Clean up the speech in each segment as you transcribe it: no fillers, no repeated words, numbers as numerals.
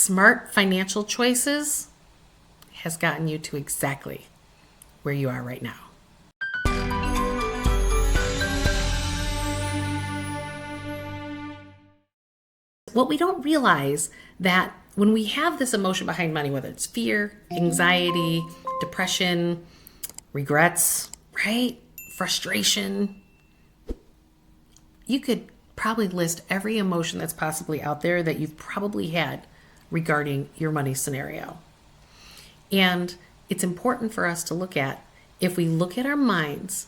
smart financial choices has gotten you to exactly where you are right now. What we don't realize that when we have this emotion behind money, whether it's fear, anxiety, depression, regrets, right? Frustration, you could probably list every emotion that's possibly out there that you've probably had regarding your money scenario. And it's important for us to look at, if we look at our minds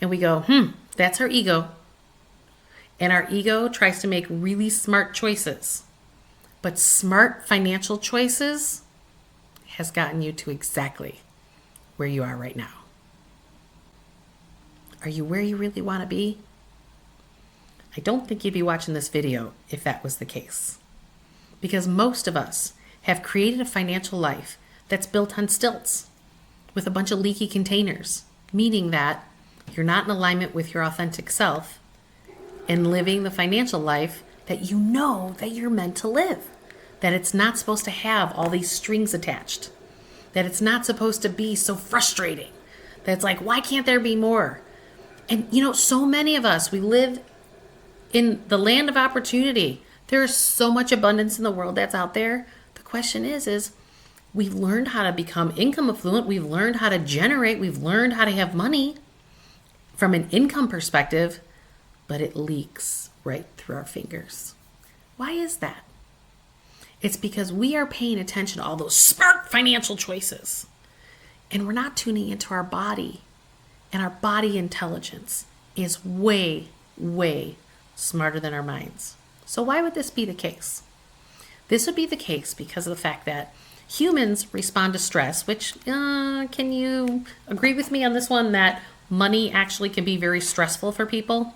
and we go, that's our ego. And our ego tries to make really smart choices. But smart financial choices has gotten you to exactly where you are right now. Are you where you really want to be? I don't think you'd be watching this video if that was the case. Because most of us have created a financial life that's built on stilts with a bunch of leaky containers, meaning that you're not in alignment with your authentic self and living the financial life that you know that you're meant to live. That it's not supposed to have all these strings attached. That it's not supposed to be so frustrating. That it's like, why can't there be more? And so many of us, we live in the land of opportunity. There is so much abundance in the world that's out there. The question is we've learned how to become income affluent. We've learned how to generate. We've learned how to have money from an income perspective, but it leaks right through our fingers. Why is that? It's because we are paying attention to all those smart financial choices, and we're not tuning into our body. And our body intelligence is way, way smarter than our minds. So why would this be the case? This would be the case because of the fact that humans respond to stress, which, can you agree with me on this one, that money actually can be very stressful for people?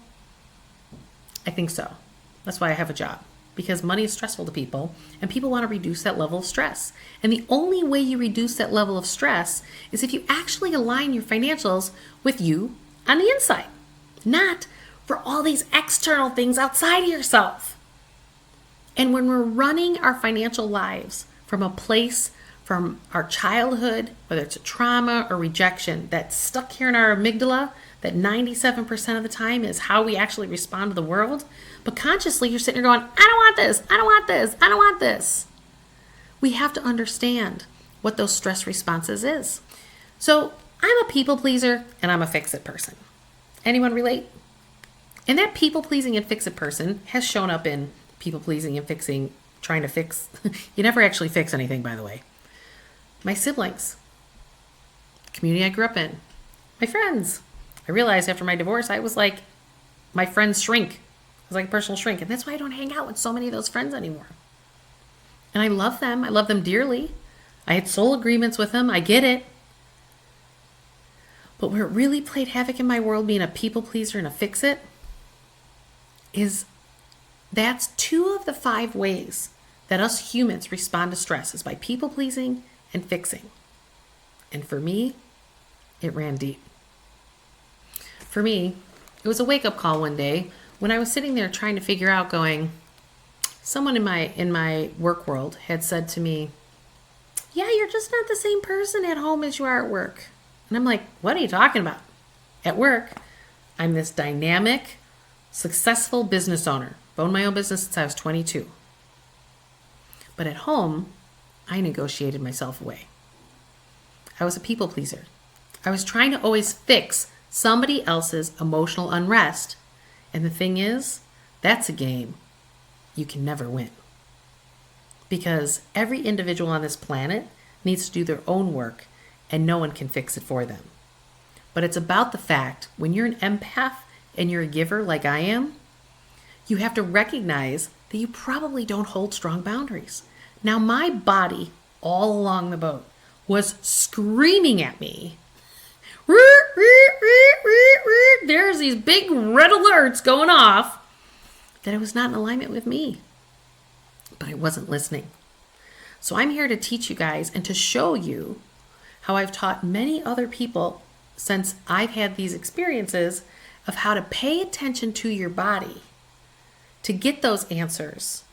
I think so. That's why I have a job, because money is stressful to people and people want to reduce that level of stress. And the only way you reduce that level of stress is if you actually align your financials with you on the inside, not for all these external things outside of yourself. And when we're running our financial lives from a place from our childhood, whether it's a trauma or rejection that's stuck here in our amygdala, that 97% of the time is how we actually respond to the world. But consciously, you're sitting here going, I don't want this, I don't want this, I don't want this. We have to understand what those stress responses is. So I'm a people pleaser and I'm a fix-it person. Anyone relate? And that people pleasing and fix-it person has shown up in people pleasing and fixing, trying to fix. You never actually fix anything, by the way. My siblings, the community I grew up in, my friends. I realized after my divorce, I was like my friend's shrink. I was like a personal shrink. And that's why I don't hang out with so many of those friends anymore. And I love them. I love them dearly. I had soul agreements with them. I get it. But where it really played havoc in my world, being a people pleaser and a fix-it, is that's 2 of the 5 ways that us humans respond to stress, is by people pleasing and fixing. And for me, it ran deep. For me, it was a wake-up call one day when I was sitting there trying to figure out, going, someone in my work world had said to me, yeah, you're just not the same person at home as you are at work. And I'm like, what are you talking about? At work, I'm this dynamic, successful business owner. I've owned my own business since I was 22. But at home, I negotiated myself away. I was a people pleaser. I was trying to always fix somebody else's emotional unrest. And the thing is, that's a game you can never win. Because every individual on this planet needs to do their own work, and no one can fix it for them. But it's about the fact, when you're an empath and you're a giver like I am, you have to recognize that you probably don't hold strong boundaries. Now, my body all along the boat was screaming at me. There's these big red alerts going off that it was not in alignment with me. But I wasn't listening. So I'm here to teach you guys and to show you how I've taught many other people since I've had these experiences of how to pay attention to your body to get those answers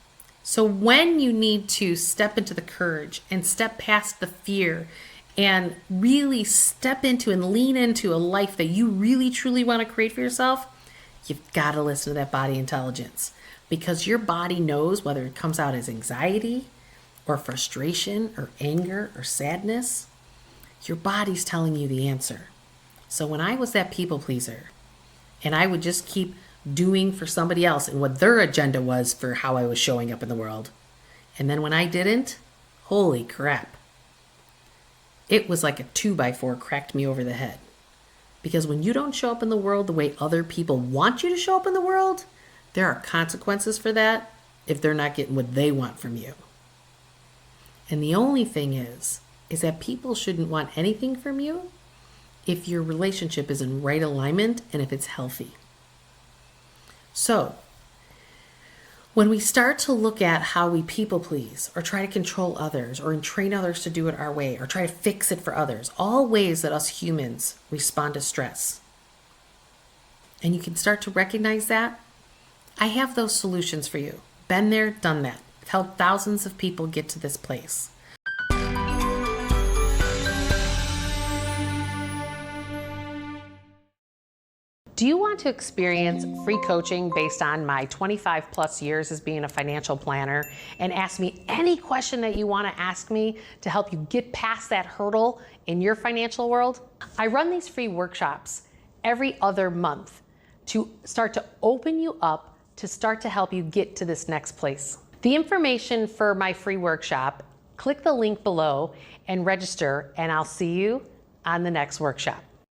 So when you need to step into the courage and step past the fear and really step into and lean into a life that you really truly want to create for yourself, you've got to listen to that body intelligence, because your body knows whether it comes out as anxiety or frustration or anger or sadness. Your body's telling you the answer. So when I was that people pleaser and I would just keep doing for somebody else and what their agenda was for how I was showing up in the world, and then when I didn't, holy crap, it was like a 2x4 cracked me over the head. Because when you don't show up in the world the way other people want you to show up in the world, there are consequences for that if they're not getting what they want from you. And the only thing is that people shouldn't want anything from you if your relationship is in right alignment and if it's healthy. So, when we start to look at how we people please or try to control others or train others to do it our way or try to fix it for others, all ways that us humans respond to stress, and you can start to recognize that, I have those solutions for you. Been there, done that. I've helped thousands of people get to this place. Do you want to experience free coaching based on my 25 plus years as being a financial planner and ask me any question that you want to ask me to help you get past that hurdle in your financial world? I run these free workshops every other month to start to open you up, to start to help you get to this next place. The information for my free workshop, click the link below and register, and I'll see you on the next workshop.